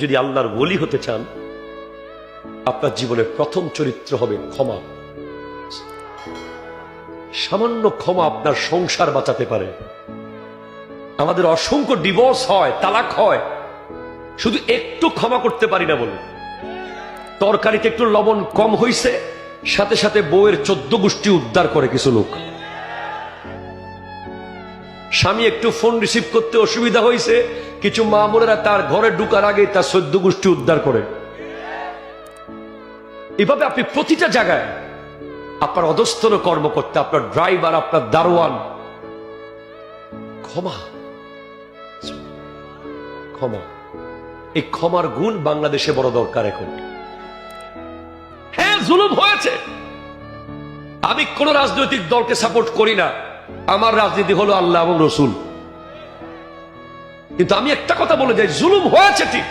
যদি আল্লাহর ওলি হতে চান, আপনার জীবনের প্রথম চরিত্র হবে ক্ষমা। সামান্য ক্ষমা আপনার সংসার বাঁচাতে পারে। আমাদের অসংখ্য ডিভোর্স হয়, তালাক হয়, শুধু একটু ক্ষমা করতে পারি না বলে। তরকারিতে একটু লবণ কম হইছে, সাথে সাথে বউয়ের 14 গোষ্ঠী উদ্ধার করে কিছু লোক। স্বামী একটু ফোন রিসিভ করতে অসুবিধা হয়েছে, কিছু মা বোনেরা তার ঘরে ঢুকার আগে তার 14 গোষ্ঠী উদ্ধার করে। এভাবে আপনি প্রতিটা জায়গায় আপনার অধস্তন কর্মকর্তা, আপনার ড্রাইভার, আপনার দারোয়ান, ক্ষমা ক্ষমা এই ক্ষমার গুণ বাংলাদেশে বড় দরকার এখন। হ্যাঁ, জুলুম হয়েছে। আমি কোন রাজনৈতিক দলকে সাপোর্ট করি না, আমার রাজনীতি হলো আল্লাহ এবং রসুল। কিন্তু আমি একটা কথা বলে যাই, জুলুম হয়েছে ঠিক,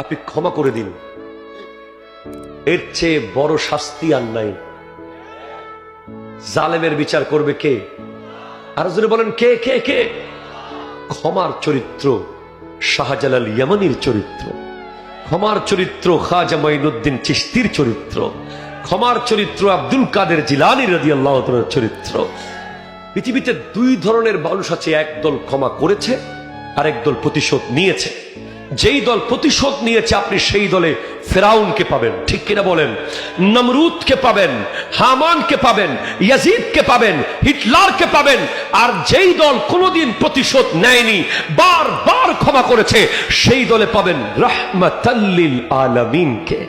আপনি ক্ষমা করে দিন। এর চেয়ে বড় শাস্তি আর নাই। জালেমের বিচার করবে কে? আর যদি বলেন কে কে কে? ক্ষমার চরিত্র শাহজালাল ইয়ামানির চরিত্র, ক্ষমার চরিত্র খাজা মাইনুদ্দিন চিশতির চরিত্র, ক্ষমার চরিত্র আব্দুল কাদের জিলানী রাদিয়াল্লাহু তাআলার চরিত্র। পৃথিবীতে দুই ধরনের মানুষ আছে, একদল ক্ষমা করেছে আর একদল প্রতিশোধ নিয়েছে। যেই দল প্রতিশোধ নিয়েছে, আপনি সেই দলে ফেরাউনকে পাবেন, ঠিক কিনা বলেন? নমরুদকে পাবেন, হামানকে পাবেন, ইয়াজিদকে পাবেন, হিটলারকে পাবেন। আর যেই দল কোনোদিন প্রতিশোধ নেয়নি, বারবার ক্ষমা করেছে, সেই দলে পাবেন রাহমাতাল লিল আলামিনকে।